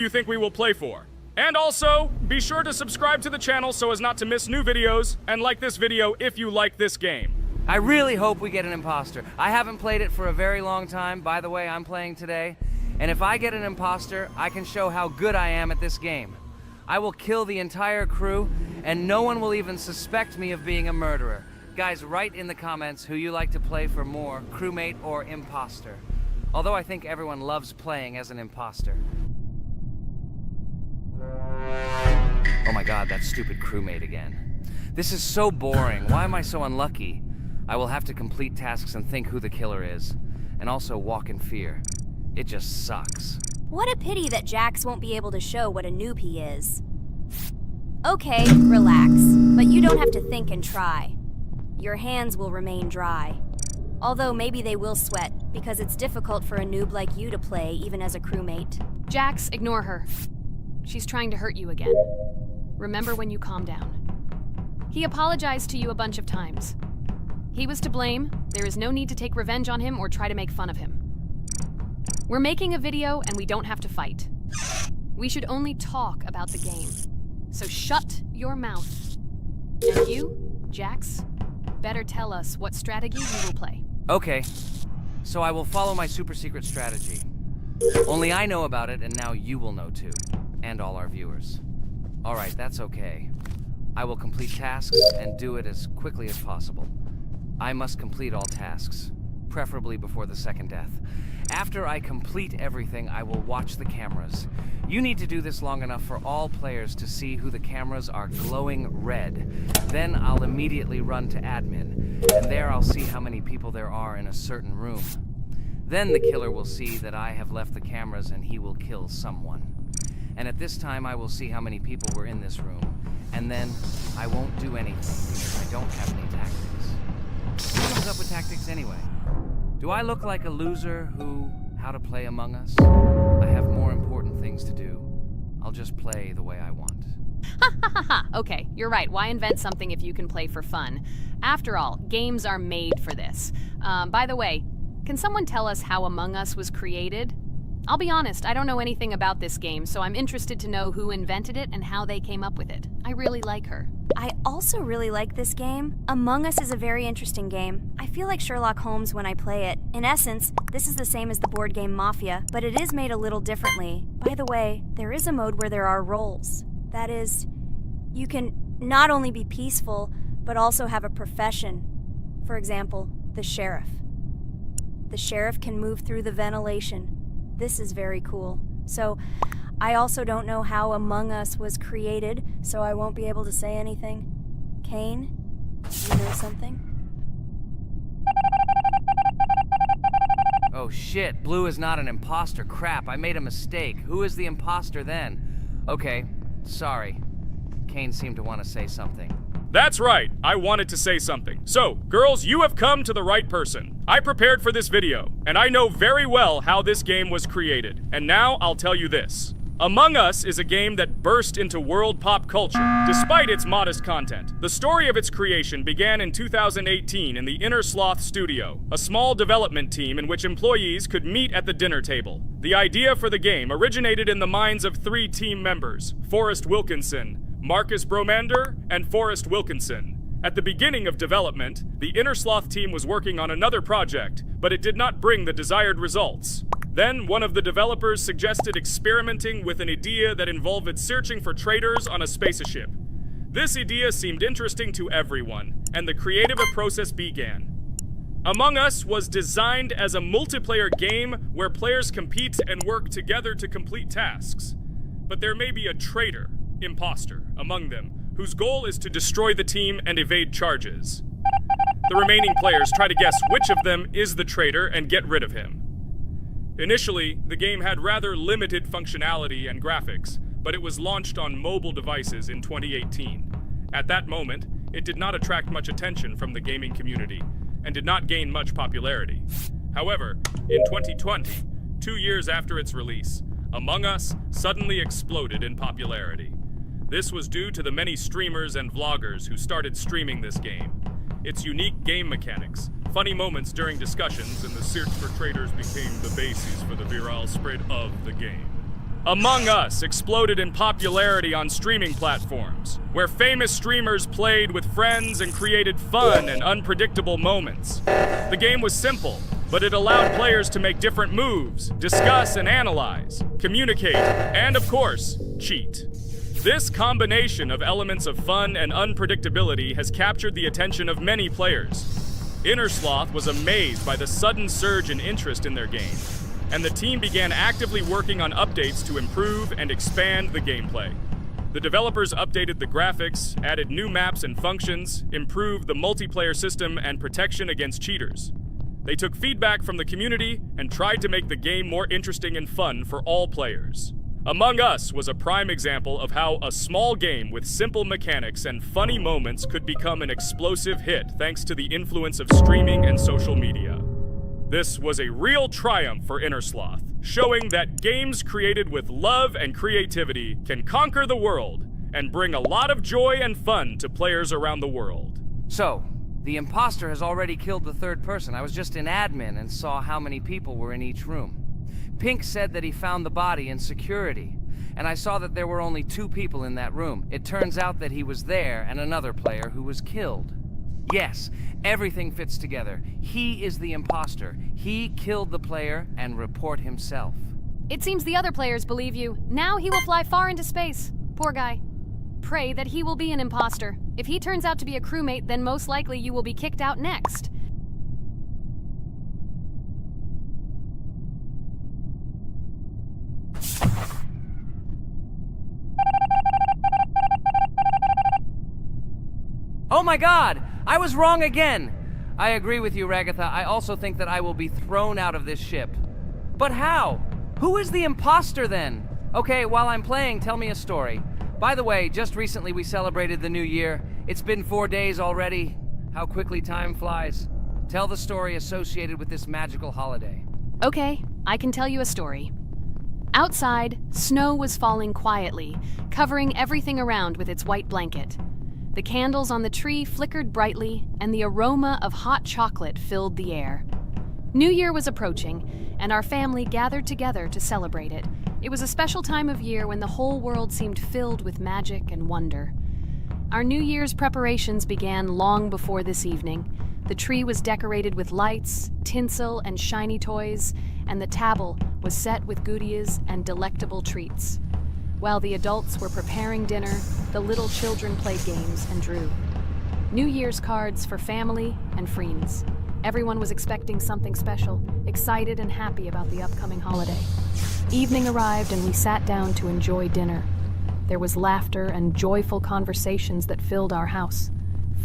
you think we will play for. And also, be sure to subscribe to the channel so as not to miss new videos, and like this video if you like this game. I really hope we get an imposter. I haven't played it for a very long time. By the way, I'm playing today. And if I get an imposter, I can show how good I am at this game. I will kill the entire crew, and no one will even suspect me of being a murderer. Guys, write in the comments who you like to play for more, crewmate or imposter. Although I think everyone loves playing as an imposter. Oh my god, that stupid crewmate again. This is so boring. Why am I so unlucky? I will have to complete tasks and think who the killer is, and also walk in fear. It just sucks. What a pity that Jax won't be able to show what a noob he is. Okay, relax, but you don't have to think and try. Your hands will remain dry. Although maybe they will sweat, because it's difficult for a noob like you to play even as a crewmate. Jax, ignore her. She's trying to hurt you again. Remember when you calm down. He apologized to you a bunch of times. He was to blame. There is no need to take revenge on him or try to make fun of him. We're making a video and we don't have to fight. We should only talk about the game. So shut your mouth. And you, Jax, better tell us what strategy you will play. Okay, so I will follow my super secret strategy. Only I know about it, and now you will know too. And all our viewers. Alright, that's okay. I will complete tasks and do it as quickly as possible. I must complete all tasks, preferably before the second death. After I complete everything, I will watch the cameras. You need to do this long enough for all players to see who the cameras are glowing red. Then I'll immediately run to admin, and there I'll see how many people there are in a certain room. Then the killer will see that I have left the cameras and he will kill someone. And at this time I will see how many people were in this room. And then I won't do anything because I don't have any tactics. Who comes up with tactics anyway? Do I look like a loser who, how to play Among Us? I have more important things to do. I'll just play the way I want. Ha ha ha ha! Okay, you're right. Why invent something if you can play for fun? After all, games are made for this. By the way, can someone tell us how Among Us was created? I'll be honest, I don't know anything about this game, so I'm interested to know who invented it and how they came up with it. I really like her. I also really like this game. Among Us is a very interesting game. I feel like Sherlock Holmes when I play it. In essence, this is the same as the board game Mafia, but it is made a little differently. By the way, there is a mode where there are roles. That is, you can not only be peaceful, but also have a profession. For example, the sheriff. The sheriff can move through the ventilation. This is very cool. So, I also don't know how Among Us was created, so I won't be able to say anything. Kane, you know something? Oh shit, Blue is not an imposter. Crap, I made a mistake. Who is the imposter then? Okay, sorry. Kane seemed to want to say something. That's right, I wanted to say something. So, girls, you have come to the right person. I prepared for this video, and I know very well how this game was created. And now I'll tell you this. Among Us is a game that burst into world pop culture, despite its modest content. The story of its creation began in 2018 in the Inner Sloth Studio, a small development team in which employees could meet at the dinner table. The idea for the game originated in the minds of 3 team members, Forrest Wilkinson, Marcus Bromander, and Forrest Wilkinson. At the beginning of development, the Inner Sloth team was working on another project, but it did not bring the desired results. Then, one of the developers suggested experimenting with an idea that involved searching for traitors on a spaceship. This idea seemed interesting to everyone, and the creative process began. Among Us was designed as a multiplayer game where players compete and work together to complete tasks. But there may be a traitor, imposter, among them, whose goal is to destroy the team and evade charges. The remaining players try to guess which of them is the traitor and get rid of him. Initially, the game had rather limited functionality and graphics, but it was launched on mobile devices in 2018. At that moment, it did not attract much attention from the gaming community, and did not gain much popularity. However, in 2020, 2 years after its release, Among Us suddenly exploded in popularity. This was due to the many streamers and vloggers who started streaming this game. Its unique game mechanics, funny moments during discussions, and the search for traitors became the basis for the viral spread of the game. Among Us exploded in popularity on streaming platforms, where famous streamers played with friends and created fun and unpredictable moments. The game was simple, but it allowed players to make different moves, discuss and analyze, communicate, and of course, cheat. This combination of elements of fun and unpredictability has captured the attention of many players. Innersloth was amazed by the sudden surge in interest in their game, and the team began actively working on updates to improve and expand the gameplay. The developers updated the graphics, added new maps and functions, improved the multiplayer system and protection against cheaters. They took feedback from the community and tried to make the game more interesting and fun for all players. Among Us was a prime example of how a small game with simple mechanics and funny moments could become an explosive hit thanks to the influence of streaming and social media. This was a real triumph for Innersloth, showing that games created with love and creativity can conquer the world and bring a lot of joy and fun to players around the world. So, the imposter has already killed the third person. I was just in admin and saw how many people were in each room. Pink said that he found the body in security, and I saw that there were only 2 people in that room. It turns out that he was there and another player who was killed. Yes, everything fits together. He is the imposter. He killed the player and report himself. It seems the other players believe you. Now he will fly far into space. Poor guy. Pray that he will be an imposter. If he turns out to be a crewmate, then most likely you will be kicked out next. Oh my god! I was wrong again! I agree with you, Ragatha. I also think that I will be thrown out of this ship. But how? Who is the imposter then? Okay, while I'm playing, tell me a story. By the way, just recently we celebrated the new year. It's been 4 days already. How quickly time flies. Tell the story associated with this magical holiday. Okay, I can tell you a story. Outside, snow was falling quietly, covering everything around with its white blanket. The candles on the tree flickered brightly, and the aroma of hot chocolate filled the air. New Year was approaching, and our family gathered together to celebrate it. It was a special time of year when the whole world seemed filled with magic and wonder. Our New Year's preparations began long before this evening. The tree was decorated with lights, tinsel, and shiny toys, and the table was set with goodies and delectable treats. While the adults were preparing dinner, the little children played games and drew. New Year's cards for family and friends. Everyone was expecting something special, excited and happy about the upcoming holiday. Evening arrived and we sat down to enjoy dinner. There was laughter and joyful conversations that filled our house.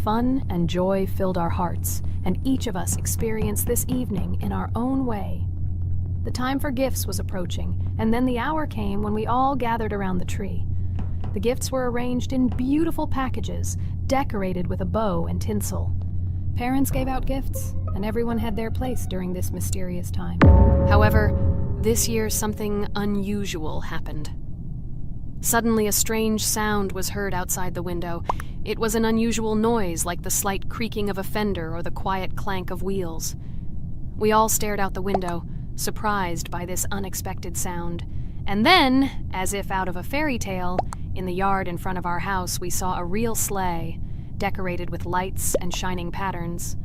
Fun and joy filled our hearts, and each of us experienced this evening in our own way. The time for gifts was approaching, and then the hour came when we all gathered around the tree. The gifts were arranged in beautiful packages, decorated with a bow and tinsel. Parents gave out gifts, and everyone had their place during this mysterious time. However, this year something unusual happened. Suddenly a strange sound was heard outside the window. It was an unusual noise, like the slight creaking of a fender or the quiet clank of wheels. We all stared out the window, surprised by this unexpected sound. And then, as if out of a fairy tale, in the yard in front of our house we saw a real sleigh, decorated with lights and shining patterns.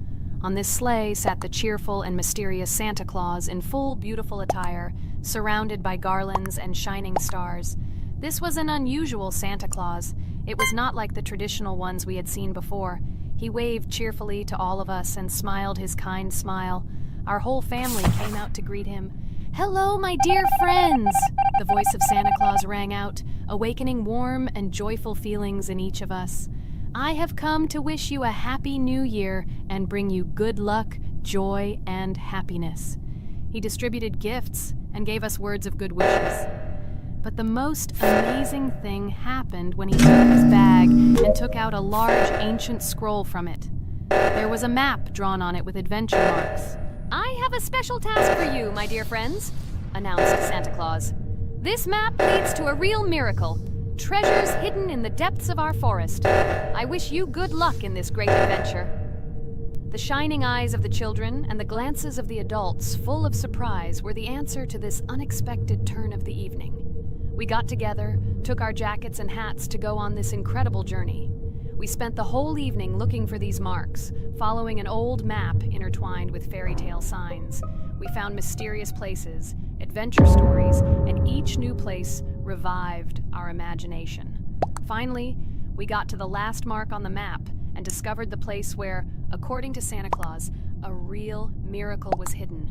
On this sleigh sat the cheerful and mysterious Santa Claus in full beautiful attire, surrounded by garlands and shining stars. This was an unusual Santa Claus. It was not like the traditional ones we had seen before. He waved cheerfully to all of us and smiled his kind smile. Our whole family came out to greet him. "Hello, my dear friends!" The voice of Santa Claus rang out, awakening warm and joyful feelings in each of us. "I have come to wish you a happy new year and bring you good luck, joy, and happiness." He distributed gifts and gave us words of good wishes. But the most amazing thing happened when he took his bag and took out a large ancient scroll from it. There was a map drawn on it with adventure marks. "I have a special task for you, my dear friends," announced Santa Claus. "This map leads to a real miracle. Treasures hidden in the depths of our forest. I wish you good luck in this great adventure." The shining eyes of the children and the glances of the adults, full of surprise, were the answer to this unexpected turn of the evening. We got together, took our jackets and hats to go on this incredible journey. We spent the whole evening looking for these marks, following an old map intertwined with fairy tale signs. We found mysterious places, adventure stories, and each new place revived our imagination. Finally, we got to the last mark on the map and discovered the place where, according to Santa Claus, a real miracle was hidden.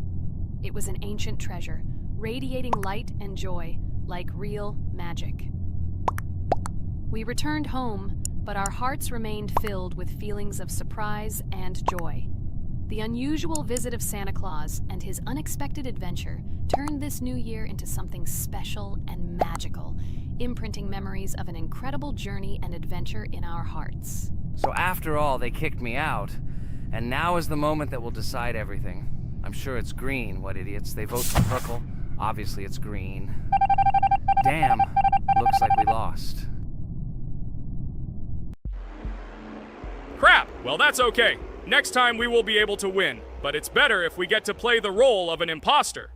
It was an ancient treasure, radiating light and joy like real magic. We returned home, but our hearts remained filled with feelings of surprise and joy. The unusual visit of Santa Claus and his unexpected adventure turned this new year into something special and magical, imprinting memories of an incredible journey and adventure in our hearts. So after all, they kicked me out, and now is the moment that will decide everything. I'm sure it's green, what idiots. They vote for purple. Obviously it's green. Damn, looks like we lost. Crap! Well, that's okay. Next time we will be able to win, but it's better if we get to play the role of an imposter.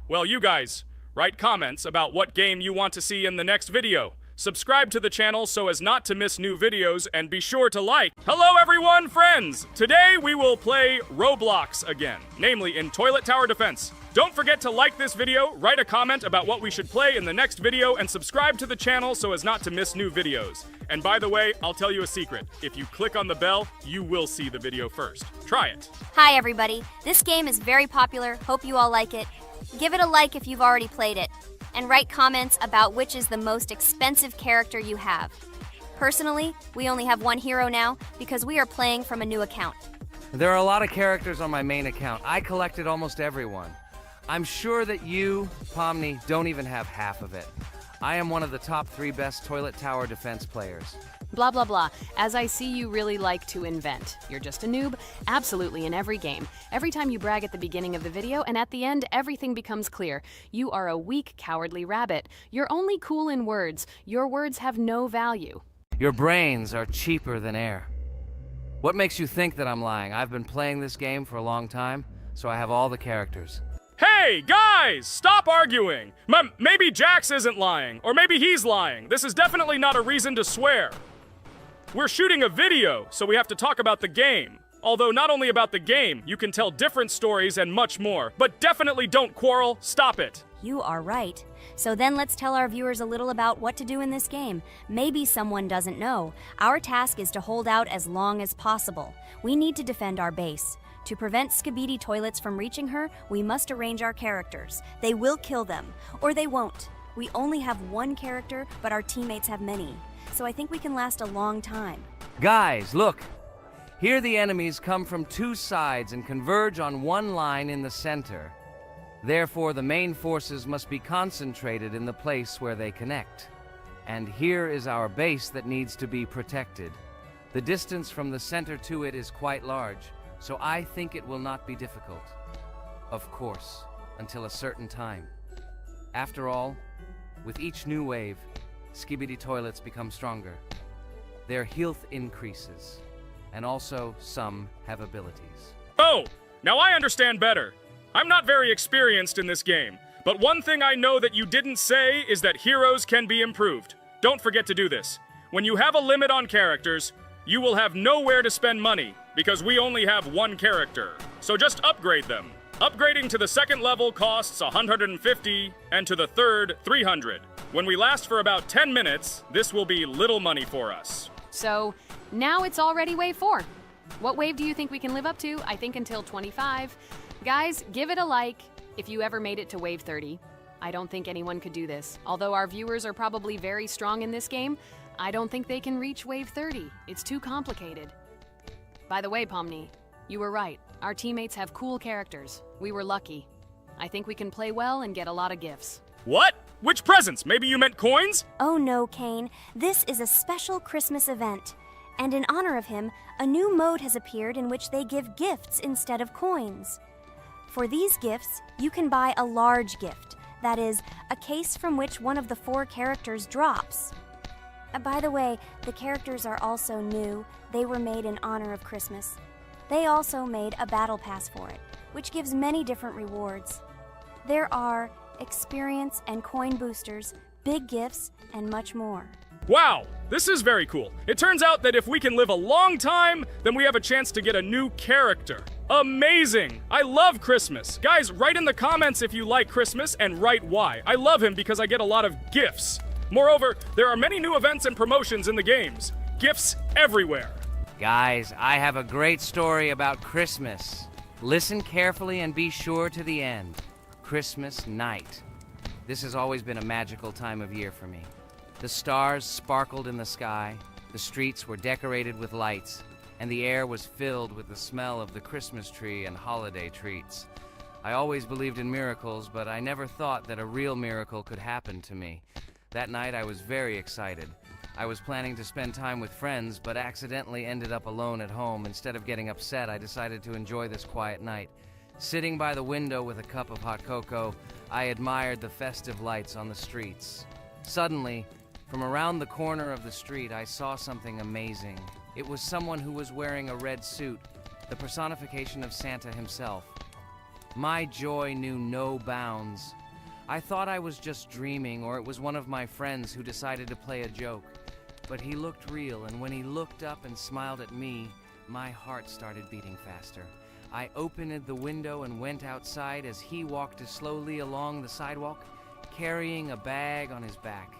Well, you guys, write comments about what game you want to see in the next video. Subscribe to the channel so as not to miss new videos, and be sure to like. Hello everyone, friends! Today we will play Roblox again, namely in Toilet Tower Defense. Don't forget to like this video, write a comment about what we should play in the next video, and subscribe to the channel so as not to miss new videos. And by the way, I'll tell you a secret. If you click on the bell, you will see the video first. Try it. Hi, everybody. This game is very popular. Hope you all like it. Give it a like if you've already played it. And write comments about which is the most expensive character you have. Personally, we only have one hero now because we are playing from a new account. There are a lot of characters on my main account. I collected almost everyone. I'm sure that you, Pomni, don't even have half of it. I am one of the top 3 best Toilet Tower Defense players. Blah, blah, blah. As I see, you really like to invent. You're just a noob? Absolutely, in every game. Every time you brag at the beginning of the video, and at the end, everything becomes clear. You are a weak, cowardly rabbit. You're only cool in words. Your words have no value. Your brains are cheaper than air. What makes you think that I'm lying? I've been playing this game for a long time, so I have all the characters. Hey, guys! Stop arguing! Maybe Jax isn't lying, or maybe he's lying. This is definitely not a reason to swear. We're shooting a video, so we have to talk about the game. Although not only about the game, you can tell different stories and much more. But definitely don't quarrel. Stop it. You are right. So then let's tell our viewers a little about what to do in this game. Maybe someone doesn't know. Our task is to hold out as long as possible. We need to defend our base. To prevent Skibidi Toilets from reaching her, we must arrange our characters. They will kill them, or they won't. We only have one character, but our teammates have many. So I think we can last a long time. Guys, look! Here the enemies come from 2 sides and converge on one line in the center. Therefore, the main forces must be concentrated in the place where they connect. And here is our base that needs to be protected. The distance from the center to it is quite large, so I think it will not be difficult. Of course, until a certain time. After all, with each new wave, Skibidi Toilets become stronger. Their health increases, and also some have abilities. Oh, now I understand better. I'm not very experienced in this game, but one thing I know that you didn't say is that heroes can be improved. Don't forget to do this. When you have a limit on characters, you will have nowhere to spend money, because we only have one character. So just upgrade them. Upgrading to the 2nd level costs 150, and to the 3rd, 300. When we last for about 10 minutes, this will be little money for us. So, now it's already wave 4. What wave do you think we can live up to? I think until 25. Guys, give it a like if you ever made it to wave 30. I don't think anyone could do this. Although our viewers are probably very strong in this game, I don't think they can reach wave 30. It's too complicated. By the way, Pomni, you were right. Our teammates have cool characters. We were lucky. I think we can play well and get a lot of gifts. What? Which presents? Maybe you meant coins? Oh no, Kane. This is a special Christmas event. And in honor of him, a new mode has appeared in which they give gifts instead of coins. For these gifts, you can buy a large gift. That is, a case from which one of the 4 characters drops. By the way, the characters are also new. They were made in honor of Christmas. They also made a battle pass for it, which gives many different rewards. There are experience and coin boosters, big gifts, and much more. Wow, this is very cool. It turns out that if we can live a long time, then we have a chance to get a new character. Amazing! I love Christmas. Guys, write in the comments if you like Christmas and write why. I love him because I get a lot of gifts. Moreover, there are many new events and promotions in the games. Gifts everywhere. Guys, I have a great story about Christmas. Listen carefully and be sure to the end. Christmas night. This has always been a magical time of year for me. The stars sparkled in the sky, the streets were decorated with lights, and the air was filled with the smell of the Christmas tree and holiday treats. I always believed in miracles, but I never thought that a real miracle could happen to me. That night I was very excited. I was planning to spend time with friends, but accidentally ended up alone at home. Instead of getting upset, I decided to enjoy this quiet night. Sitting by the window with a cup of hot cocoa, I admired the festive lights on the streets. Suddenly, from around the corner of the street, I saw something amazing. It was someone who was wearing a red suit, the personification of Santa himself. My joy knew no bounds. I thought I was just dreaming, or it was one of my friends who decided to play a joke. But he looked real, and when he looked up and smiled at me, my heart started beating faster. I opened the window and went outside as he walked slowly along the sidewalk, carrying a bag on his back,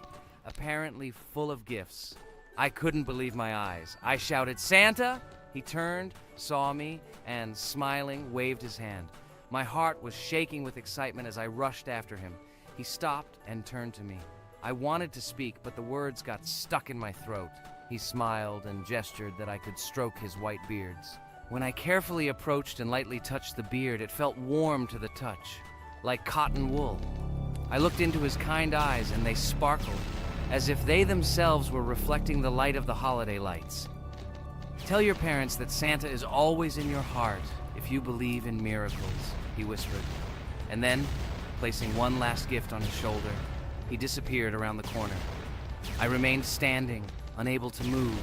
apparently full of gifts. I couldn't believe my eyes. I shouted, "Santa!" He turned, saw me, and smiling, waved his hand. My heart was shaking with excitement as I rushed after him. He stopped and turned to me. I wanted to speak, but the words got stuck in my throat. He smiled and gestured that I could stroke his white beards. When I carefully approached and lightly touched the beard, it felt warm to the touch, like cotton wool. I looked into his kind eyes, and they sparkled, as if they themselves were reflecting the light of the holiday lights. Tell your parents that Santa is always in your heart if you believe in miracles, he whispered. And then, placing one last gift on his shoulder, he disappeared around the corner. I remained standing, unable to move,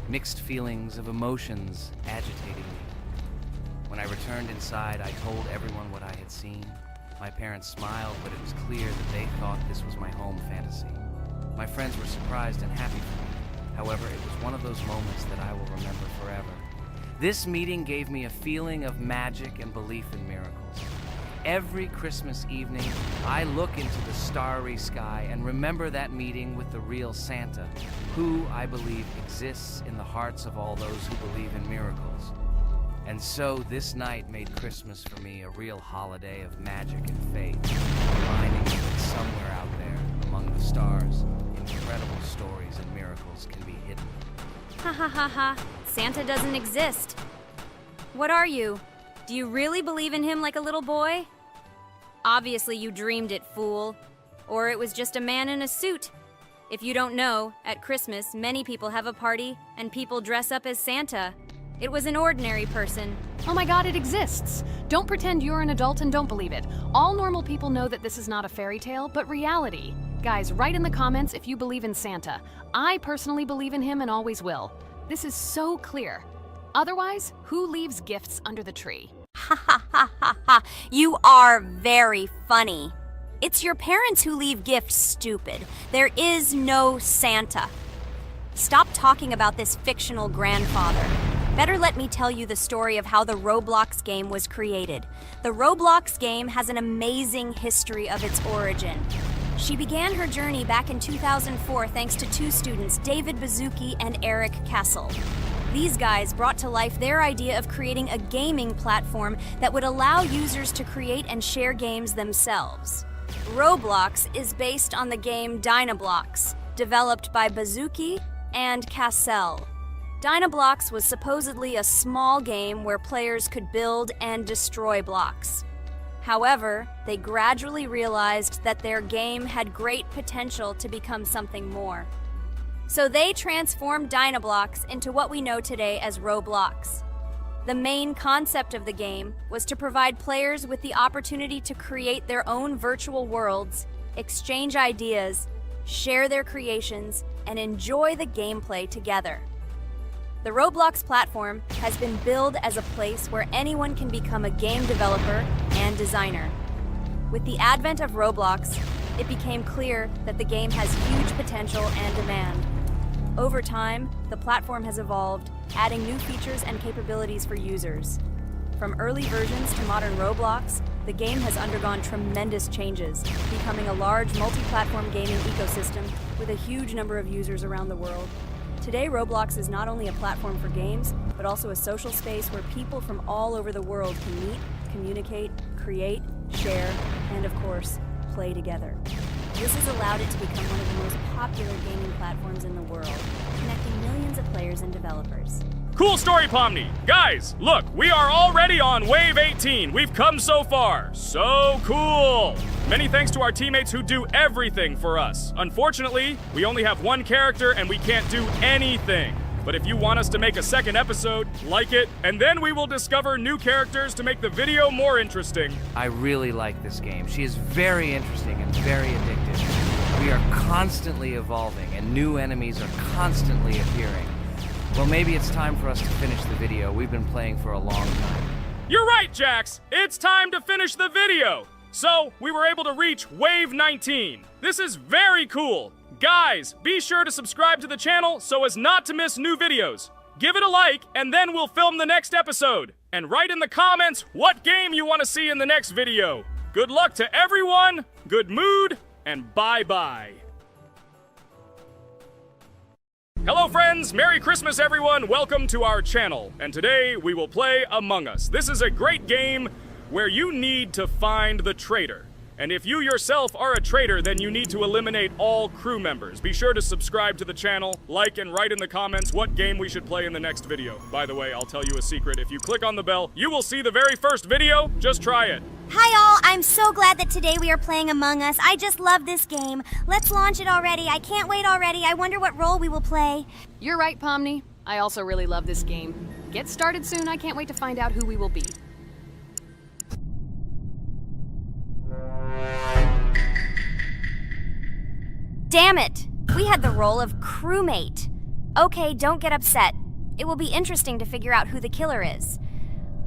mixed feelings of emotions agitating me. When I returned inside, I told everyone what I had seen. My parents smiled, but it was clear that they thought this was my home fantasy. My friends were surprised and happy for me. However, it was one of those moments that I will remember forever. This meeting gave me a feeling of magic and belief in miracles. Every Christmas evening, I look into the starry sky and remember that meeting with the real Santa, who, I believe, exists in the hearts of all those who believe in miracles. And so this night made Christmas for me a real holiday of magic and faith, reminding me that somewhere out there, among the stars, incredible stories and miracles can be hidden. Ha ha ha ha. Santa doesn't exist. What are you? Do you really believe in him like a little boy? Obviously you dreamed it, fool. Or it was just a man in a suit. If you don't know, at Christmas, many people have a party and people dress up as Santa. It was an ordinary person. Oh my god, it exists! Don't pretend you're an adult and don't believe it. All normal people know that this is not a fairy tale, but reality. Guys, write in the comments if you believe in Santa. I personally believe in him and always will. This is so clear. Otherwise, who leaves gifts under the tree? Ha ha ha ha ha. You are very funny. It's your parents who leave gifts, stupid. There is no Santa. Stop talking about this fictional grandfather. Better let me tell you the story of how the Roblox game was created. The Roblox game has an amazing history of its origin. She began her journey back in 2004 thanks to two students, David Bazuki and Eric Castle. These guys brought to life their idea of creating a gaming platform that would allow users to create and share games themselves. Roblox is based on the game Dynablox, developed by Bazuki and Cassell. Dynablox was supposedly a small game where players could build and destroy blocks. However, they gradually realized that their game had great potential to become something more. So they transformed Dynablox into what we know today as Roblox. The main concept of the game was to provide players with the opportunity to create their own virtual worlds, exchange ideas, share their creations, and enjoy the gameplay together. The Roblox platform has been billed as a place where anyone can become a game developer and designer. With the advent of Roblox, it became clear that the game has huge potential and demand. Over time, the platform has evolved, adding new features and capabilities for users. From early versions to modern Roblox, the game has undergone tremendous changes, becoming a large multi-platform gaming ecosystem with a huge number of users around the world. Today, Roblox is not only a platform for games, but also a social space where people from all over the world can meet, communicate, create, share, and of course, play together. This has allowed it to become one of the most popular gaming platforms in the world, connecting millions of players and developers. Cool story, Pomni. Guys, look, we are already on Wave 18. We've come so far. So cool. Many thanks to our teammates who do everything for us. Unfortunately, we only have one character and we can't do anything. But if you want us to make a second episode, like it, and then we will discover new characters to make the video more interesting. I really like this game. She is very interesting and very addictive. We are constantly evolving and new enemies are constantly appearing. Well, maybe it's time for us to finish the video. We've been playing for a long time. You're right, Jax. It's time to finish the video. So, we were able to reach Wave 19. This is very cool. Guys, be sure to subscribe to the channel so as not to miss new videos. Give it a like, and then we'll film the next episode. And write in the comments what game you want to see in the next video. Good luck to everyone, good mood, and bye-bye. Hello friends, Merry Christmas everyone, welcome to our channel. And today we will play Among Us. This is a great game where you need to find the traitor. And if you yourself are a traitor, then you need to eliminate all crew members. Be sure to subscribe to the channel, like and write in the comments what game we should play in the next video. By the way, I'll tell you a secret. If you click on the bell, you will see the very first video. Just try it. Hi all, I'm so glad that today we are playing Among Us. I just love this game. Let's launch it already. I can't wait already. I wonder what role we will play. You're right, Pomni. I also really love this game. Get started soon. I can't wait to find out who we will be. Damn it! We had the role of crewmate. Okay, don't get upset. It will be interesting to figure out who the killer is.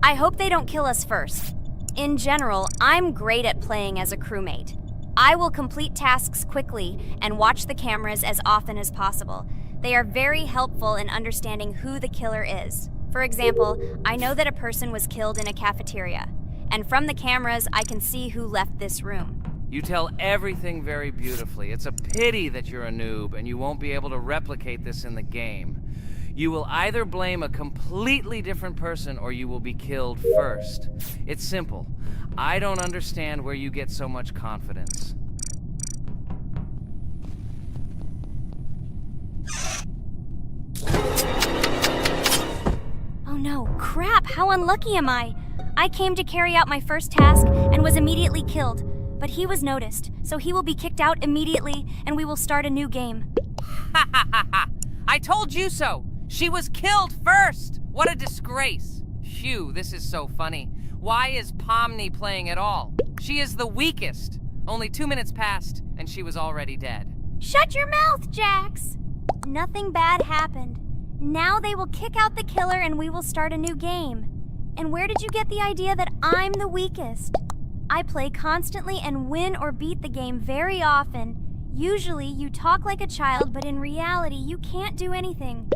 I hope they don't kill us first. In general, I'm great at playing as a crewmate. I will complete tasks quickly and watch the cameras as often as possible. They are very helpful in understanding who the killer is. For example, I know that a person was killed in a cafeteria, and from the cameras, I can see who left this room. You tell everything very beautifully. It's a pity that you're a noob and you won't be able to replicate this in the game. You will either blame a completely different person or you will be killed first. It's simple. I don't understand where you get so much confidence. Oh no, crap, how unlucky am I? I came to carry out my first task and was immediately killed. But he was noticed, so he will be kicked out immediately, and we will start a new game. Ha ha ha ha! I told you so! She was killed first! What a disgrace! Phew, this is so funny. Why is Pomni playing at all? She is the weakest. Only 2 minutes passed, and she was already dead. Shut your mouth, Jax! Nothing bad happened. Now they will kick out the killer and we will start a new game. And where did you get the idea that I'm the weakest? I play constantly and win or beat the game very often. Usually, you talk like a child, but in reality, you can't do anything.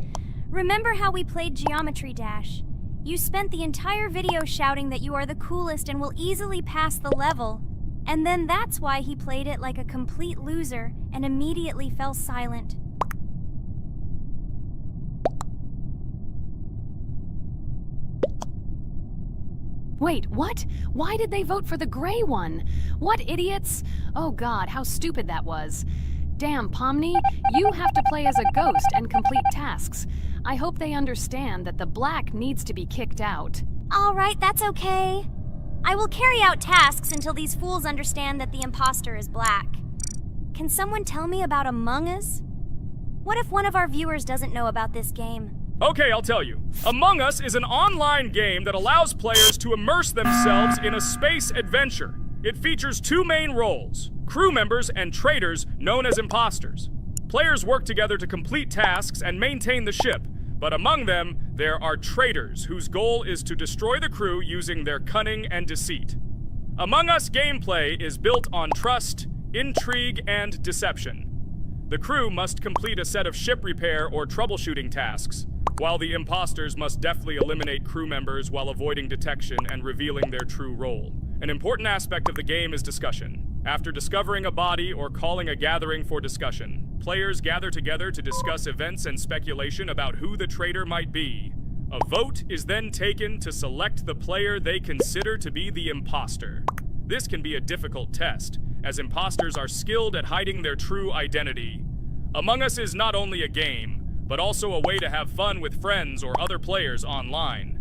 Remember how we played Geometry Dash? You spent the entire video shouting that you are the coolest and will easily pass the level. And then that's why he played it like a complete loser and immediately fell silent. Wait, what? Why did they vote for the gray one? What idiots? Oh god, how stupid that was. Damn, Pomni, you have to play as a ghost and complete tasks. I hope they understand that the black needs to be kicked out. All right, that's okay. I will carry out tasks until these fools understand that the imposter is black. Can someone tell me about Among Us? What if one of our viewers doesn't know about this game? Okay, I'll tell you. Among Us is an online game that allows players to immerse themselves in a space adventure. It features two main roles, crew members and traitors known as imposters. Players work together to complete tasks and maintain the ship, but among them, there are traitors whose goal is to destroy the crew using their cunning and deceit. Among Us gameplay is built on trust, intrigue, and deception. The crew must complete a set of ship repair or troubleshooting tasks, while the imposters must deftly eliminate crew members while avoiding detection and revealing their true role. An important aspect of the game is discussion. After discovering a body or calling a gathering for discussion, players gather together to discuss events and speculation about who the traitor might be. A vote is then taken to select the player they consider to be the imposter. This can be a difficult test, as imposters are skilled at hiding their true identity. Among Us is not only a game, but also a way to have fun with friends or other players online.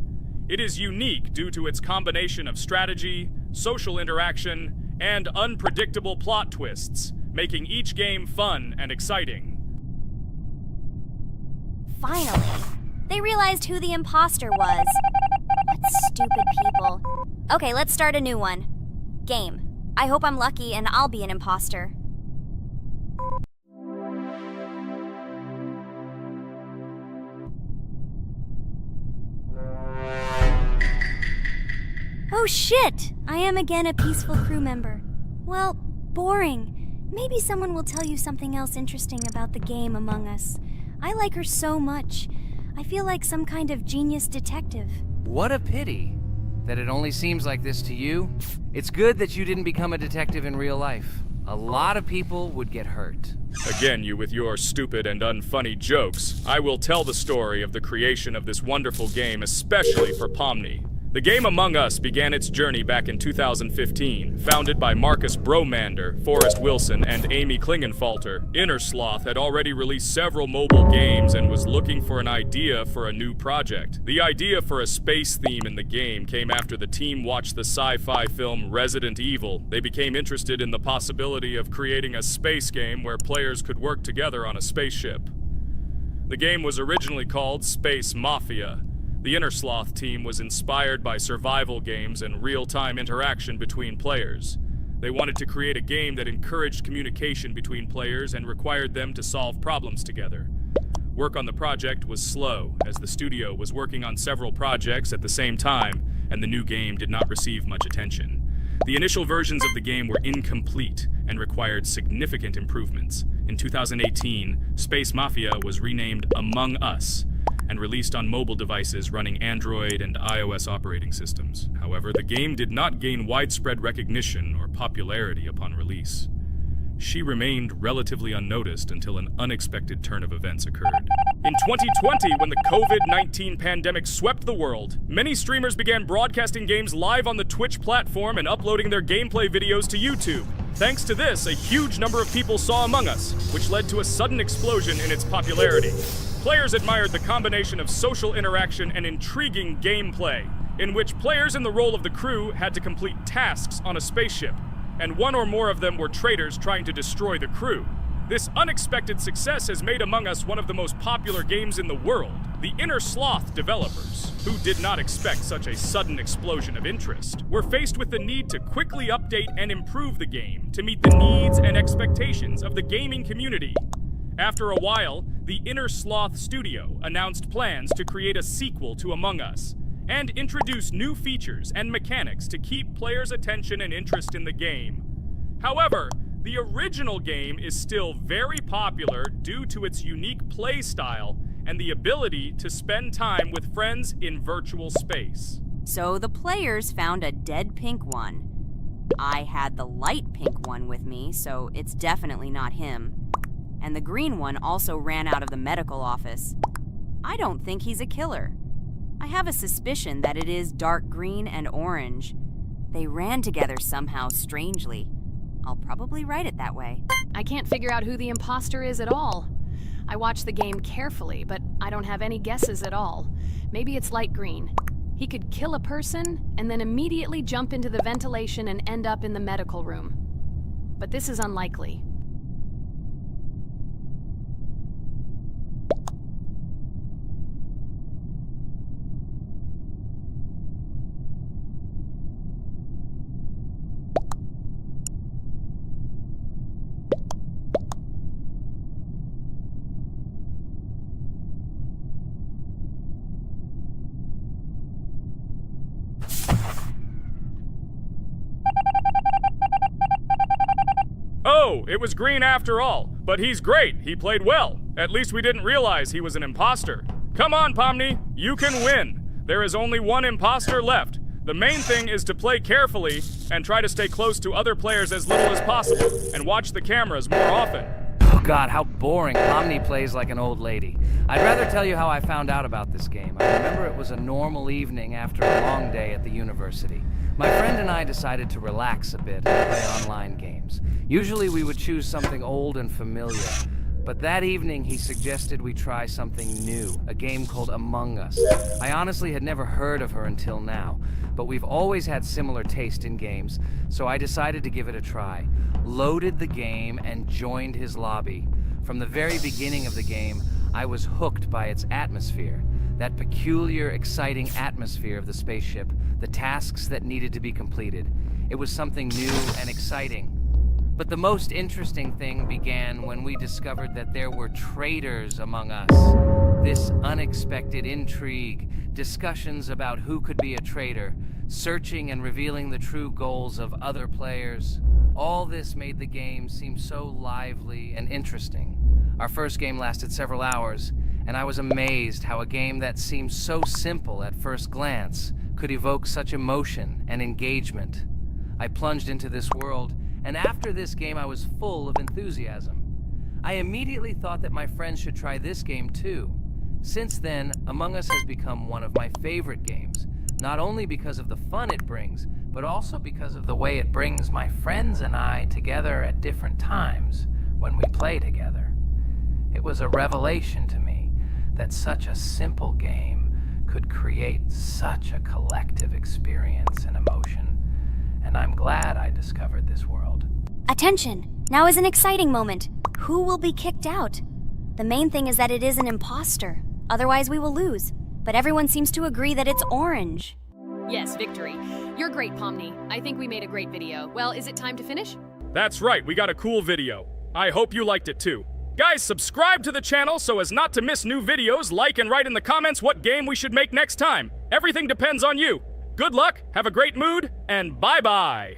It is unique due to its combination of strategy, social interaction, and unpredictable plot twists, making each game fun and exciting. Finally, they realized who the imposter was. What stupid people. Okay, let's start a new one. Game. I hope I'm lucky and I'll be an imposter. Oh shit! I am again a peaceful crew member. Well, boring. Maybe someone will tell you something else interesting about the game Among Us. I like her so much. I feel like some kind of genius detective. What a pity that it only seems like this to you. It's good that you didn't become a detective in real life. A lot of people would get hurt. Again, you with your stupid and unfunny jokes. I will tell the story of the creation of this wonderful game, especially for Pomni. The game Among Us began its journey back in 2015. Founded by Marcus Bromander, Forrest Wilson, and Amy Klingenfalter, Innersloth had already released several mobile games and was looking for an idea for a new project. The idea for a space theme in the game came after the team watched the sci-fi film Resident Evil. They became interested in the possibility of creating a space game where players could work together on a spaceship. The game was originally called Space Mafia. The Innersloth team was inspired by survival games and real-time interaction between players. They wanted to create a game that encouraged communication between players and required them to solve problems together. Work on the project was slow, as the studio was working on several projects at the same time, and the new game did not receive much attention. The initial versions of the game were incomplete and required significant improvements. In 2018, Space Mafia was renamed Among Us, and released on mobile devices running Android and iOS operating systems. However, the game did not gain widespread recognition or popularity upon release. She remained relatively unnoticed until an unexpected turn of events occurred. In 2020, when the COVID-19 pandemic swept the world, many streamers began broadcasting games live on the Twitch platform and uploading their gameplay videos to YouTube. Thanks to this, a huge number of people saw Among Us, which led to a sudden explosion in its popularity. Players admired the combination of social interaction and intriguing gameplay, in which players in the role of the crew had to complete tasks on a spaceship, and one or more of them were traitors trying to destroy the crew. This unexpected success has made Among Us one of the most popular games in the world. The Innersloth developers, who did not expect such a sudden explosion of interest, were faced with the need to quickly update and improve the game to meet the needs and expectations of the gaming community. After a while, the Innersloth studio announced plans to create a sequel to Among Us and introduce new features and mechanics to keep players' attention and interest in the game. However, the original game is still very popular due to its unique play style and the ability to spend time with friends in virtual space. So the players found a dead pink one. I had the light pink one with me, so it's definitely not him. And the green one also ran out of the medical office. I don't think he's a killer. I have a suspicion that it is dark green and orange. They ran together somehow strangely. I'll probably write it that way. I can't figure out who the imposter is at all. I watched the game carefully, but I don't have any guesses at all. Maybe it's light green. He could kill a person and then immediately jump into the ventilation and end up in the medical room. But this is unlikely. Oh, it was green after all. But he's great. He played well. At least we didn't realize he was an imposter. Come on, Pomni. You can win. There is only one imposter left. The main thing is to play carefully and try to stay close to other players as little as possible and watch the cameras more often. Oh god, how boring. Pomni plays like an old lady. I'd rather tell you how I found out about this game. I remember it was a normal evening after a long day at the university. My friend and I decided to relax a bit and play online games. Usually we would choose something old and familiar. But that evening, he suggested we try something new, a game called Among Us. I honestly had never heard of her until now, but we've always had similar taste in games, so I decided to give it a try. Loaded the game and joined his lobby. From the very beginning of the game, I was hooked by its atmosphere. That peculiar, exciting atmosphere of the spaceship, the tasks that needed to be completed. It was something new and exciting. But the most interesting thing began when we discovered that there were traitors among us. This unexpected intrigue, discussions about who could be a traitor, searching and revealing the true goals of other players. All this made the game seem so lively and interesting. Our first game lasted several hours, and I was amazed how a game that seemed so simple at first glance could evoke such emotion and engagement. I plunged into this world, and after this game I was full of enthusiasm. I immediately thought that my friends should try this game too. Since then, Among Us has become one of my favorite games, not only because of the fun it brings, but also because of the way it brings my friends and I together at different times when we play together. It was a revelation to me that such a simple game could create such a collective experience and emotion. And I'm glad I discovered this world. Attention! Now is an exciting moment. Who will be kicked out? The main thing is that it is an imposter. Otherwise we will lose. But everyone seems to agree that it's orange. Yes, victory. You're great, Pomni. I think we made a great video. Well, is it time to finish? That's right, we got a cool video. I hope you liked it too. Guys, subscribe to the channel so as not to miss new videos, like and write in the comments what game we should make next time. Everything depends on you. Good luck, have a great mood, and bye-bye!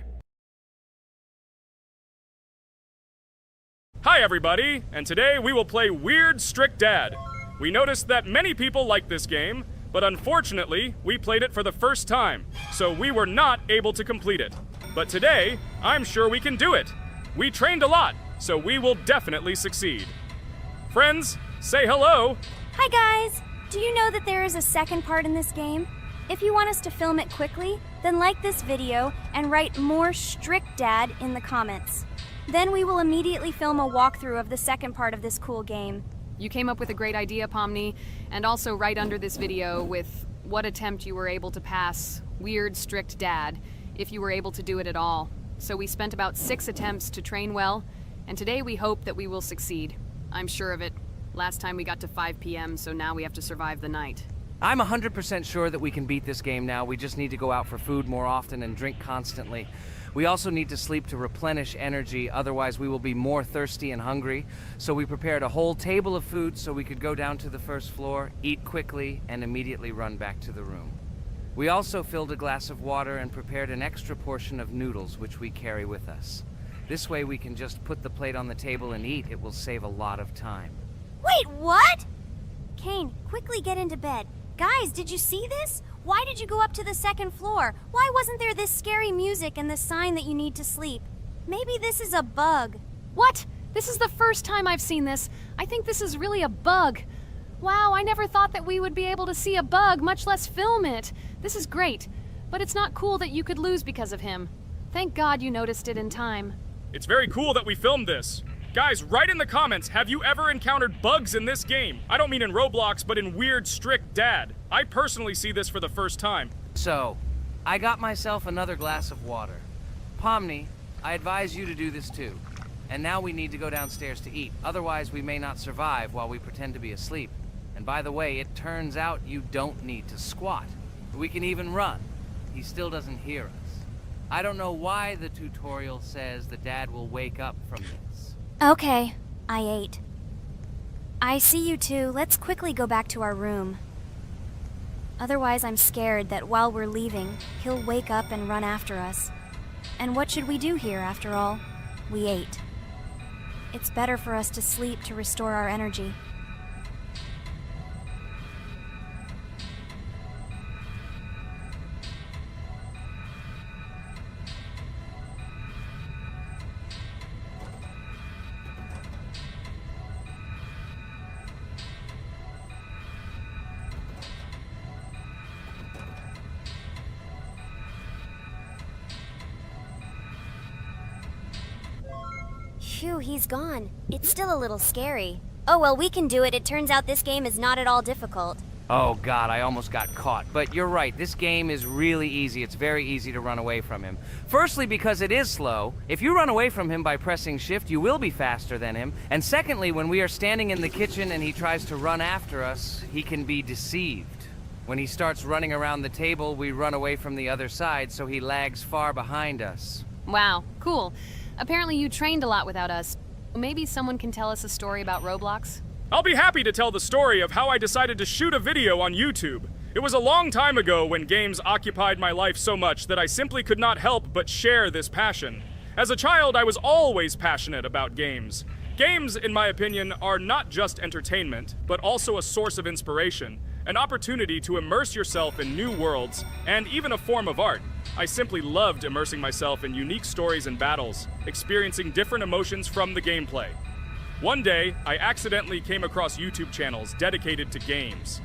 Hi everybody, and today we will play Weird Strict Dad. We noticed that many people like this game, but unfortunately, we played it for the first time, so we were not able to complete it. But today, I'm sure we can do it. We trained a lot, so we will definitely succeed. Friends, say hello! Hi guys! Do you know that there is a second part in this game? If you want us to film it quickly, then like this video and write more strict dad in the comments. Then we will immediately film a walkthrough of the second part of this cool game. You came up with a great idea, Pomni, and also right under this video with what attempt you were able to pass Weird Strict Dad, if you were able to do it at all. So we spent about 6 attempts to train well, and today we hope that we will succeed. I'm sure of it. Last time we got to 5 p.m., so now we have to survive the night. I'm 100% sure that we can beat this game now. We just need to go out for food more often and drink constantly. We also need to sleep to replenish energy, otherwise we will be more thirsty and hungry. So we prepared a whole table of food so we could go down to the first floor, eat quickly, and immediately run back to the room. We also filled a glass of water and prepared an extra portion of noodles, which we carry with us. This way we can just put the plate on the table and eat. It will save a lot of time. Wait, what? Kane, quickly get into bed. Guys, did you see this? Why did you go up to the second floor? Why wasn't there this scary music and the sign that you need to sleep? Maybe this is a bug. What? This is the first time I've seen this. I think this is really a bug. Wow, I never thought that we would be able to see a bug, much less film it. This is great, but it's not cool that you could lose because of him. Thank God you noticed it in time. It's very cool that we filmed this. Guys, write in the comments, have you ever encountered bugs in this game? I don't mean in Roblox, but in Weird Strict Dad. I personally see this for the first time. So, I got myself another glass of water. Pomni, I advise you to do this too. And now we need to go downstairs to eat. Otherwise, we may not survive while we pretend to be asleep. And by the way, it turns out you don't need to squat. We can even run. He still doesn't hear us. I don't know why the tutorial says the dad will wake up from this. Okay, I ate. I see you two. Let's quickly go back to our room. Otherwise, I'm scared that while we're leaving, he'll wake up and run after us. And what should we do here, after all? We ate. It's better for us to sleep to restore our energy. Phew, he's gone. It's still a little scary. Oh well, we can do it. It turns out this game is not at all difficult. Oh god, I almost got caught. But you're right, this game is really easy. It's very easy to run away from him. Firstly, because it is slow. If you run away from him by pressing shift, you will be faster than him. And secondly, when we are standing in the kitchen and he tries to run after us, he can be deceived. When he starts running around the table, we run away from the other side, so he lags far behind us. Wow, cool. Apparently you trained a lot without us. Maybe someone can tell us a story about Roblox? I'll be happy to tell the story of how I decided to shoot a video on YouTube. It was a long time ago when games occupied my life so much that I simply could not help but share this passion. As a child, I was always passionate about games. Games, in my opinion, are not just entertainment, but also a source of inspiration, an opportunity to immerse yourself in new worlds, and even a form of art. I simply loved immersing myself in unique stories and battles, experiencing different emotions from the gameplay. One day, I accidentally came across YouTube channels dedicated to games.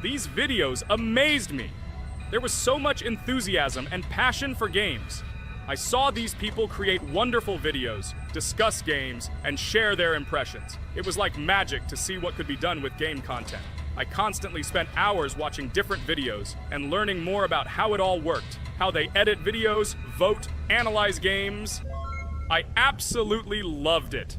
These videos amazed me. There was so much enthusiasm and passion for games. I saw these people create wonderful videos, discuss games, and share their impressions. It was like magic to see what could be done with game content. I constantly spent hours watching different videos and learning more about how it all worked, how they edit videos, vote, analyze games. I absolutely loved it.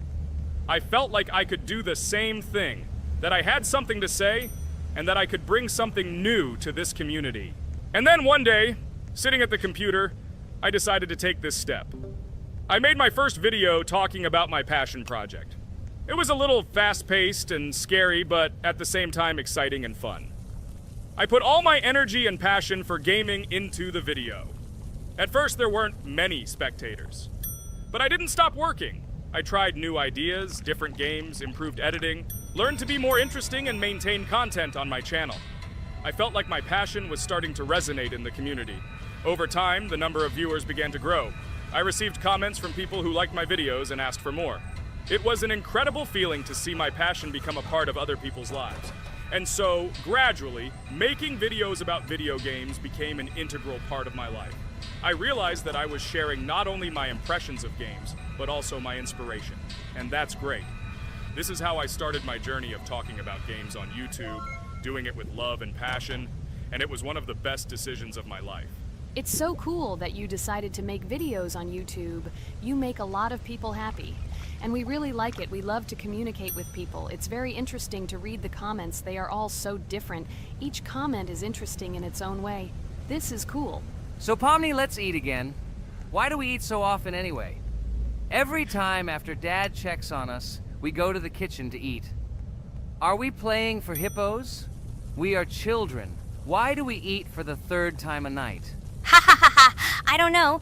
I felt like I could do the same thing, that I had something to say, and that I could bring something new to this community. And then one day, sitting at the computer, I decided to take this step. I made my first video talking about my passion project. It was a little fast-paced and scary, but at the same time exciting and fun. I put all my energy and passion for gaming into the video. At first, there weren't many spectators. But I didn't stop working. I tried new ideas, different games, improved editing, learned to be more interesting, and maintain content on my channel. I felt like my passion was starting to resonate in the community. Over time, the number of viewers began to grow. I received comments from people who liked my videos and asked for more. It was an incredible feeling to see my passion become a part of other people's lives. And so, gradually, making videos about video games became an integral part of my life. I realized that I was sharing not only my impressions of games, but also my inspiration. And that's great. This is how I started my journey of talking about games on YouTube, doing it with love and passion, and it was one of the best decisions of my life. It's so cool that you decided to make videos on YouTube. You make a lot of people happy. And we really like it. We love to communicate with people. It's very interesting to read the comments. They are all so different. Each comment is interesting in its own way. This is cool. So Pomni, let's eat again. Why do we eat so often anyway? Every time after Dad checks on us, we go to the kitchen to eat. Are we playing for hippos? We are children. Why do we eat for the third time a night? Ha ha ha ha! I don't know.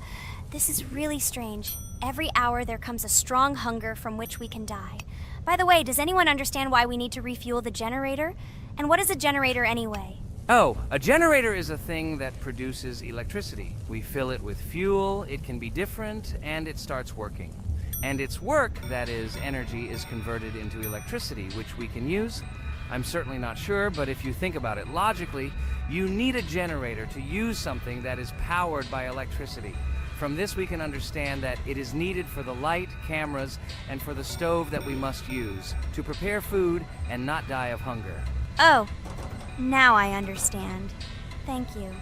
This is really strange. Every hour there comes a strong hunger from which we can die. By the way, does anyone understand why we need to refuel the generator? And what is a generator anyway? Oh, a generator is a thing that produces electricity. We fill it with fuel, it can be different, and it starts working. And its work, that is, energy, is converted into electricity, which we can use. I'm certainly not sure, but if you think about it logically, you need a generator to use something that is powered by electricity. From this we can understand that it is needed for the light, cameras, and for the stove that we must use, to prepare food and not die of hunger. Oh, now I understand. Thank you.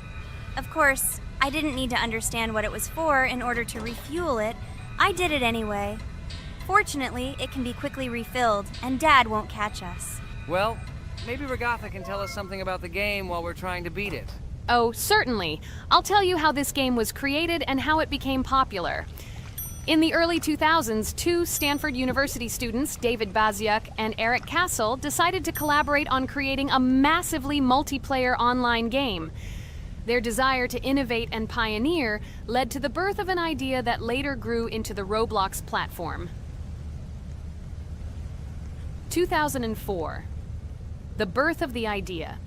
Of course, I didn't need to understand what it was for in order to refuel it. I did it anyway. Fortunately, it can be quickly refilled, and Dad won't catch us. Well, maybe Regatha can tell us something about the game while we're trying to beat it. Oh, certainly. I'll tell you how this game was created and how it became popular. In the early 2000s, two Stanford University students, David Baziuk and Eric Castle, decided to collaborate on creating a massively multiplayer online game. Their desire to innovate and pioneer led to the birth of an idea that later grew into the Roblox platform. 2004. The birth of the idea.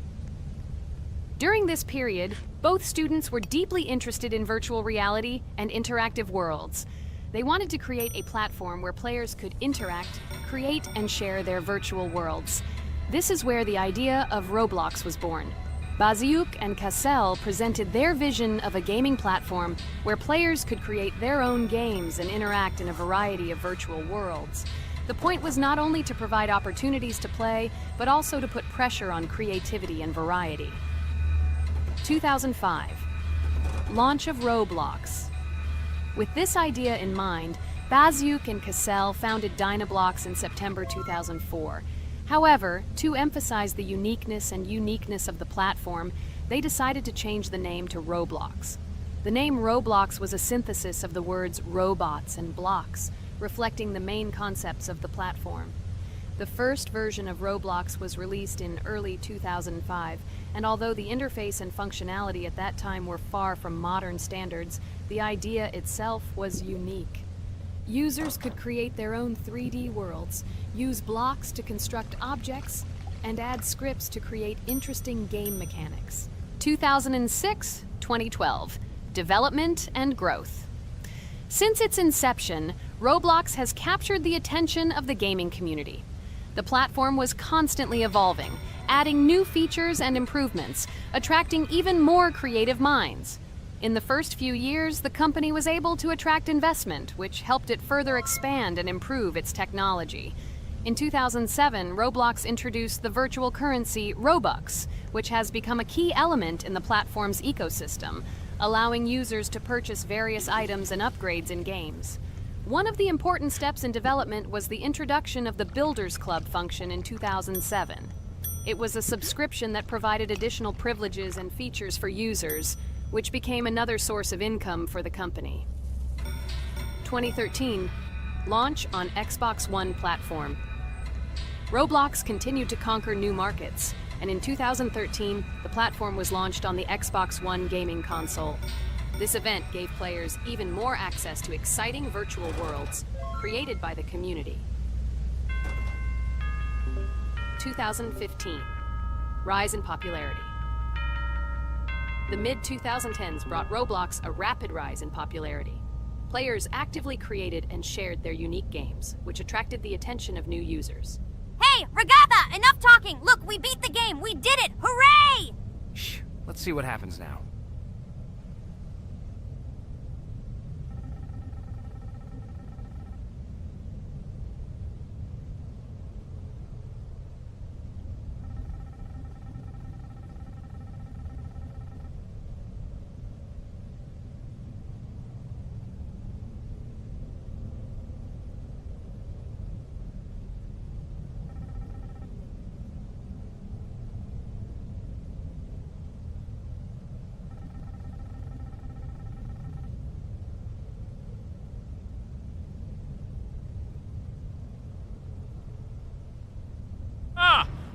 During this period, both students were deeply interested in virtual reality and interactive worlds. They wanted to create a platform where players could interact, create, and share their virtual worlds. This is where the idea of Roblox was born. Baziuk and Cassel presented their vision of a gaming platform where players could create their own games and interact in a variety of virtual worlds. The point was not only to provide opportunities to play, but also to put pressure on creativity and variety. 2005. Launch of Roblox. With this idea in mind, Baziuk and Cassel founded Dynablox in September 2004. However, to emphasize the uniqueness of the platform, they decided to change the name to Roblox. The name Roblox was a synthesis of the words robots and blocks, reflecting the main concepts of the platform. The first version of Roblox was released in early 2005, and although the interface and functionality at that time were far from modern standards, the idea itself was unique. Users could create their own 3D worlds, use blocks to construct objects, and add scripts to create interesting game mechanics. 2006-2012. Development and growth. Since its inception, Roblox has captured the attention of the gaming community. The platform was constantly evolving, adding new features and improvements, attracting even more creative minds. In the first few years, the company was able to attract investment, which helped it further expand and improve its technology. In 2007, Roblox introduced the virtual currency Robux, which has become a key element in the platform's ecosystem, allowing users to purchase various items and upgrades in games. One of the important steps in development was the introduction of the Builders Club function in 2007. It was a subscription that provided additional privileges and features for users, which became another source of income for the company. 2013, launch on Xbox One platform. Roblox continued to conquer new markets, and in 2013, the platform was launched on the Xbox One gaming console. This event gave players even more access to exciting virtual worlds created by the community. 2015, rise in popularity. The mid-2010s brought Roblox a rapid rise in popularity. Players actively created and shared their unique games, which attracted the attention of new users. Hey, Regatha! Enough talking! Look, we beat the game! We did it! Hooray! Shh, let's see what happens now.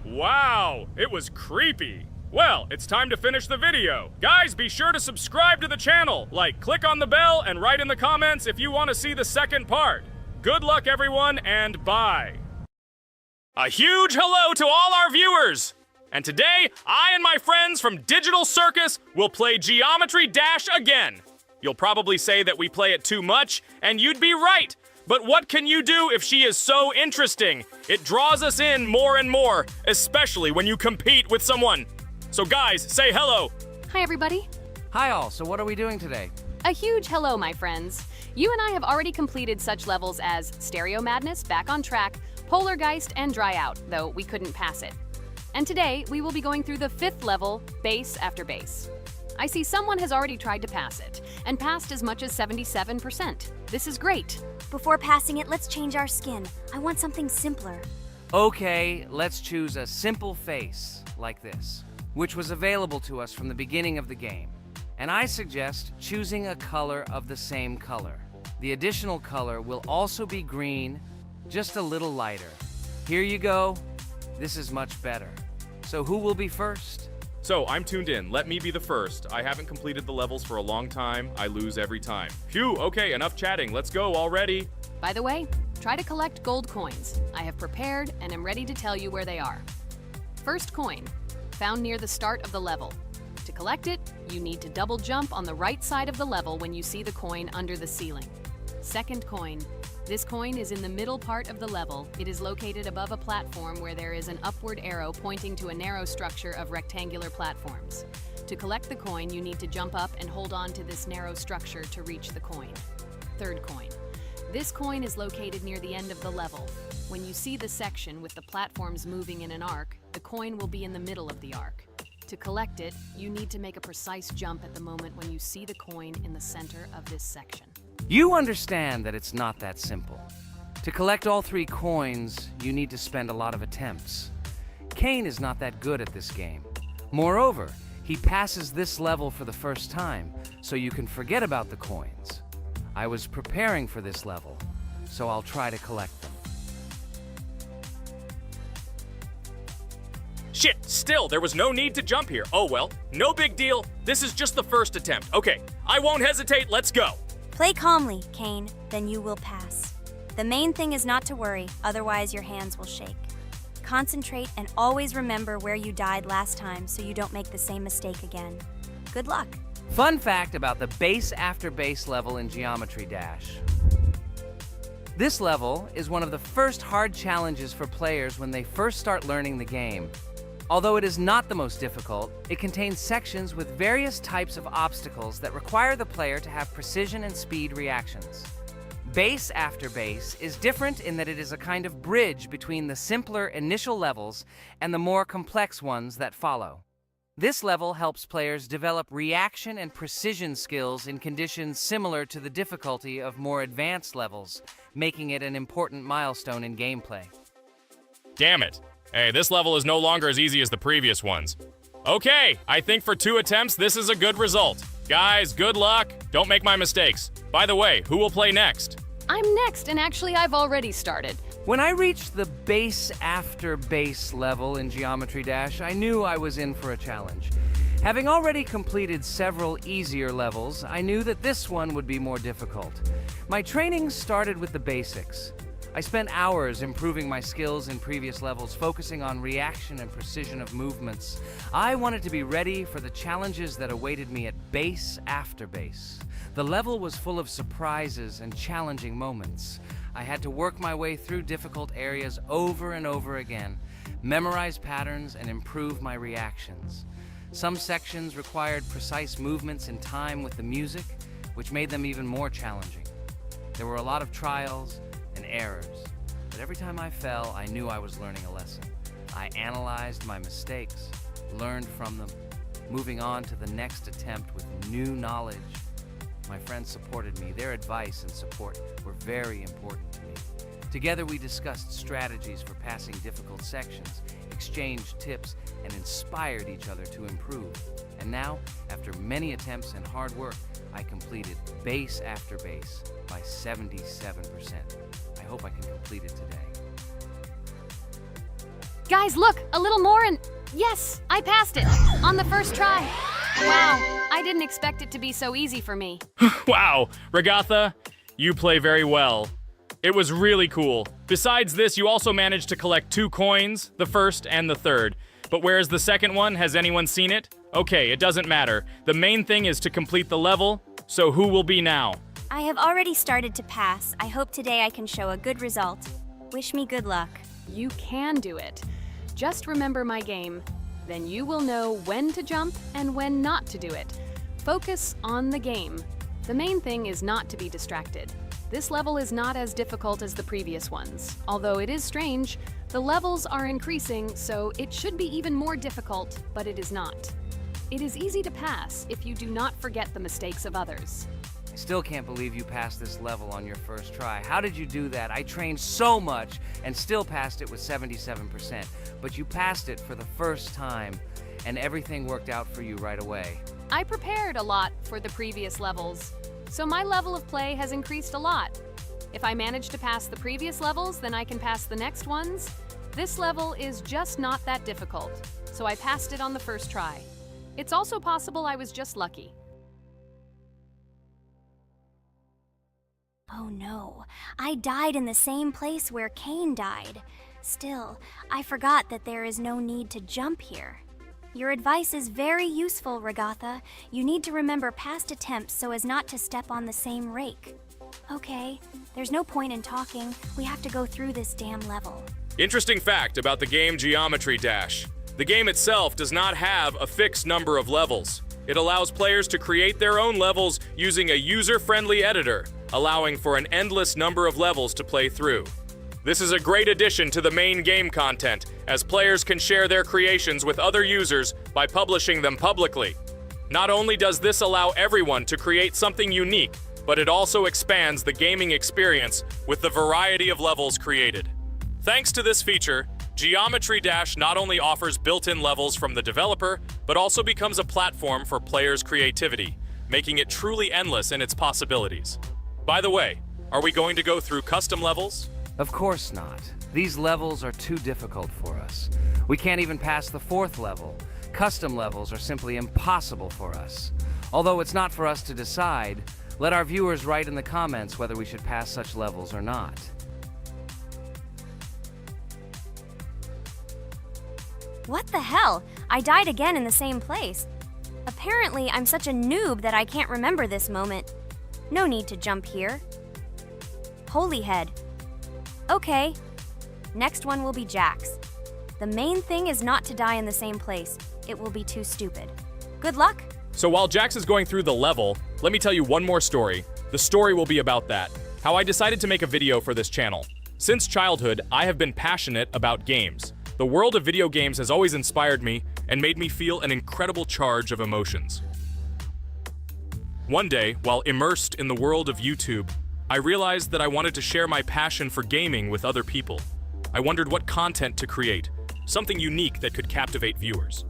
Wow, it was creepy. Well, it's time to finish the video. Guys, be sure to subscribe to the channel, click on the bell, and write in the comments if you want to see the second part. Good luck, everyone, and bye. A huge hello to all our viewers! And today, I and my friends from Digital Circus will play Geometry Dash again. You'll probably say that we play it too much, and you'd be right. But what can you do if she is so interesting? It draws us in more and more, especially when you compete with someone. So guys, say hello. Hi, everybody. Hi all, so what are we doing today? A huge hello, my friends. You and I have already completed such levels as Stereo Madness, Back on Track, Polargeist, and Dry Out, though we couldn't pass it. And today, we will be going through the 5th level, Base After Base. I see someone has already tried to pass it, and passed as much as 77%. This is great. Before passing it, let's change our skin. I want something simpler. Okay, let's choose a simple face, like this, which was available to us from the beginning of the game. And I suggest choosing a color of the same color. The additional color will also be green, just a little lighter. Here you go. This is much better. So who will be first? So, I'm tuned in. Let me be the first. I haven't completed the levels for a long time. I lose every time. Phew, okay, enough chatting. Let's go already. By the way, try to collect gold coins. I have prepared and am ready to tell you where they are. First coin, found near the start of the level. To collect it, you need to double jump on the right side of the level when you see the coin under the ceiling. Second coin. This coin is in the middle part of the level. It is located above a platform where there is an upward arrow pointing to a narrow structure of rectangular platforms. To collect the coin, you need to jump up and hold on to this narrow structure to reach the coin. Third coin. This coin is located near the end of the level. When you see the section with the platforms moving in an arc, the coin will be in the middle of the arc. To collect it, you need to make a precise jump at the moment when you see the coin in the center of this section. You understand that it's not that simple. To collect all 3 coins, you need to spend a lot of attempts. Cain is not that good at this game. Moreover, he passes this level for the first time, so you can forget about the coins. I was preparing for this level, so I'll try to collect them. Shit, still, there was no need to jump here. Oh well, no big deal. This is just the first attempt. Okay, I won't hesitate, let's go. Play calmly, Cain, then you will pass. The main thing is not to worry, otherwise your hands will shake. Concentrate and always remember where you died last time so you don't make the same mistake again. Good luck. Fun fact about the base after base level in Geometry Dash. This level is one of the first hard challenges for players when they first start learning the game. Although it is not the most difficult, it contains sections with various types of obstacles that require the player to have precision and speed reactions. Base after base is different in that it is a kind of bridge between the simpler initial levels and the more complex ones that follow. This level helps players develop reaction and precision skills in conditions similar to the difficulty of more advanced levels, making it an important milestone in gameplay. Damn it. Hey, this level is no longer as easy as the previous ones. Okay, I think for 2 attempts, this is a good result. Guys, good luck. Don't make my mistakes. By the way, who will play next? I'm next, and actually I've already started. When I reached the base after base level in Geometry Dash, I knew I was in for a challenge. Having already completed several easier levels, I knew that this one would be more difficult. My training started with the basics. I spent hours improving my skills in previous levels, focusing on reaction and precision of movements. I wanted to be ready for the challenges that awaited me at base after base. The level was full of surprises and challenging moments. I had to work my way through difficult areas over and over again, memorize patterns, and improve my reactions. Some sections required precise movements in time with the music, which made them even more challenging. There were a lot of trials and errors, but every time I fell, I knew I was learning a lesson. I analyzed my mistakes, learned from them, moving on to the next attempt with new knowledge. My friends supported me. Their advice and support were very important to me. Together we discussed strategies for passing difficult sections, exchanged tips, and inspired each other to improve. And now, after many attempts and hard work, I completed base after base by 77%. I hope I can complete it today. Guys, look, a little more and yes, I passed it on the first try. Wow, I didn't expect it to be so easy for me. Wow, Regatha, you play very well. It was really cool. Besides this, you also managed to collect 2 coins, the first and the third. But where's the second one? Has anyone seen it? Okay, it doesn't matter. The main thing is to complete the level, so who will be now? I have already started to pass. I hope today I can show a good result. Wish me good luck. You can do it. Just remember my game. Then you will know when to jump and when not to do it. Focus on the game. The main thing is not to be distracted. This level is not as difficult as the previous ones. Although it is strange, the levels are increasing, so it should be even more difficult, but it is not. It is easy to pass if you do not forget the mistakes of others. I still can't believe you passed this level on your first try. How did you do that? I trained so much and still passed it with 77%. But you passed it for the first time, and everything worked out for you right away. I prepared a lot for the previous levels, so my level of play has increased a lot. If I manage to pass the previous levels, then I can pass the next ones. This level is just not that difficult, so I passed it on the first try. It's also possible I was just lucky. Oh no, I died in the same place where Cain died. Still, I forgot that there is no need to jump here. Your advice is very useful, Ragatha. You need to remember past attempts so as not to step on the same rake. Okay, there's no point in talking. We have to go through this damn level. Interesting fact about the game Geometry Dash. The game itself does not have a fixed number of levels. It allows players to create their own levels using a user-friendly editor, allowing for an endless number of levels to play through. This is a great addition to the main game content, as players can share their creations with other users by publishing them publicly. Not only does this allow everyone to create something unique, but it also expands the gaming experience with the variety of levels created. Thanks to this feature, Geometry Dash not only offers built-in levels from the developer, but also becomes a platform for players' creativity, making it truly endless in its possibilities. By the way, are we going to go through custom levels? Of course not. These levels are too difficult for us. We can't even pass the 4th level. Custom levels are simply impossible for us. Although it's not for us to decide, let our viewers write in the comments whether we should pass such levels or not. What the hell? I died again in the same place. Apparently, I'm such a noob that I can't remember this moment. No need to jump here. Holy head. Okay. Next one will be Jax. The main thing is not to die in the same place. It will be too stupid. Good luck. So while Jax is going through the level, let me tell you one more story. The story will be about that. How I decided to make a video for this channel. Since childhood, I have been passionate about games. The world of video games has always inspired me and made me feel an incredible charge of emotions. One day, while immersed in the world of YouTube, I realized that I wanted to share my passion for gaming with other people. I wondered what content to create, something unique that could captivate viewers.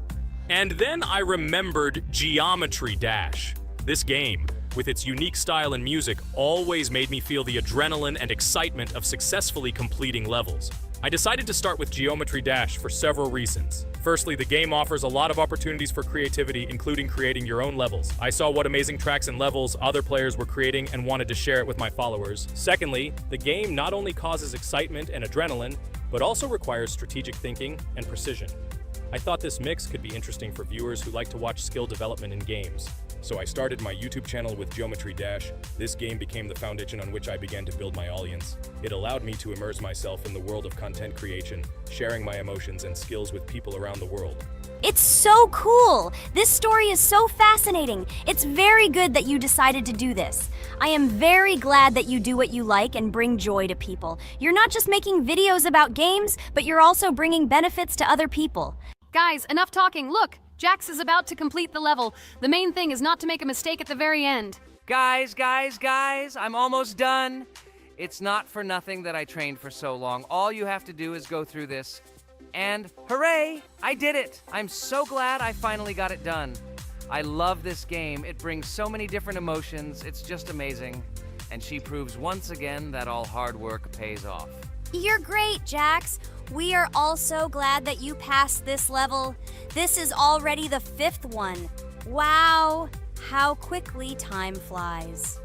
And then I remembered Geometry Dash. This game, with its unique style and music, always made me feel the adrenaline and excitement of successfully completing levels. I decided to start with Geometry Dash for several reasons. Firstly, the game offers a lot of opportunities for creativity, including creating your own levels. I saw what amazing tracks and levels other players were creating and wanted to share it with my followers. Secondly, the game not only causes excitement and adrenaline, but also requires strategic thinking and precision. I thought this mix could be interesting for viewers who like to watch skill development in games. So I started my YouTube channel with Geometry Dash. This game became the foundation on which I began to build my audience. It allowed me to immerse myself in the world of content creation, sharing my emotions and skills with people around the world. It's so cool! This story is so fascinating. It's very good that you decided to do this. I am very glad that you do what you like and bring joy to people. You're not just making videos about games, but you're also bringing benefits to other people. Guys, enough talking. Look, Jax is about to complete the level. The main thing is not to make a mistake at the very end. Guys, I'm almost done. It's not for nothing that I trained for so long. All you have to do is go through this. And hooray, I did it. I'm so glad I finally got it done. I love this game. It brings so many different emotions. It's just amazing. And she proves once again that all hard work pays off. You're great, Jax. We are also glad that you passed this level. This is already the 5th one. Wow, how quickly time flies.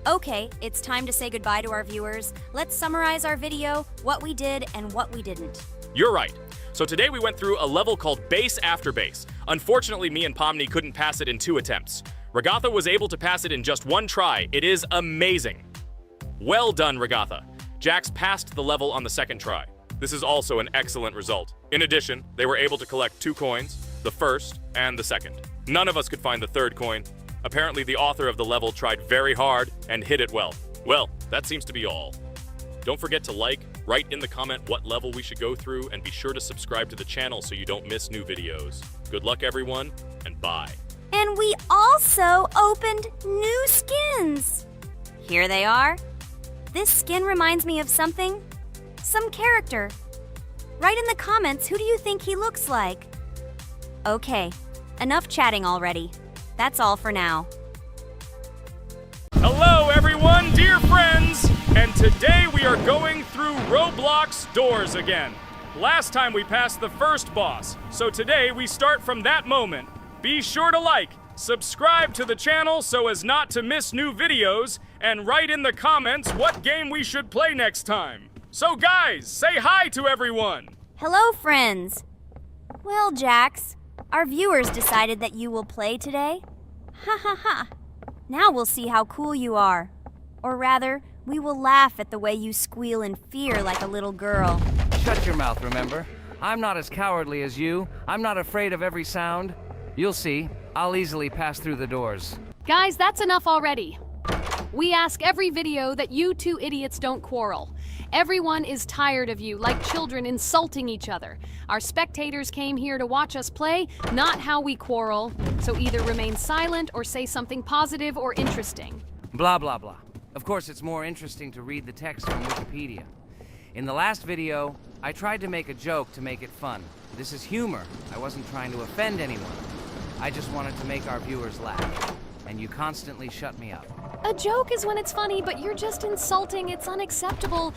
Okay, it's time to say goodbye to our viewers. Let's summarize our video, what we did and what we didn't. You're right. So today we went through a level called Base After Base. Unfortunately, me and Pomni couldn't pass it in 2 attempts. Ragatha was able to pass it in just 1 try. It is amazing. Well done, Ragatha. Jax passed the level on the 2nd try. This is also an excellent result. In addition, they were able to collect 2 coins, the 1st and the 2nd. None of us could find the 3rd coin. Apparently, the author of the level tried very hard and hit it well. Well, that seems to be all. Don't forget to like, write in the comment what level we should go through, and be sure to subscribe to the channel so you don't miss new videos. Good luck, everyone, and bye. And we also opened new skins. Here they are. This skin reminds me of something. Some character. Write in the comments, who do you think he looks like? Okay, enough chatting already. That's all for now. Hello, everyone, dear friends! And today we are going through Roblox doors again. Last time we passed the first boss, so today we start from that moment. Be sure to like, subscribe to the channel so as not to miss new videos, and write in the comments what game we should play next time. So guys, say hi to everyone! Hello, friends! Well, Jax, our viewers decided that you will play today. Ha ha ha! Now we'll see how cool you are. Or rather, we will laugh at the way you squeal in fear like a little girl. Shut your mouth, remember? I'm not as cowardly as you. I'm not afraid of every sound. You'll see. I'll easily pass through the doors. Guys, that's enough already. We ask every video that you two idiots don't quarrel. Everyone is tired of you, like children insulting each other. Our spectators came here to watch us play, not how we quarrel. So either remain silent or say something positive or interesting. Blah, blah, blah. Of course, it's more interesting to read the text from Wikipedia. In the last video, I tried to make a joke to make it fun. This is humor. I wasn't trying to offend anyone. I just wanted to make our viewers laugh. And you constantly shut me up. A joke is when it's funny, but you're just insulting. It's unacceptable.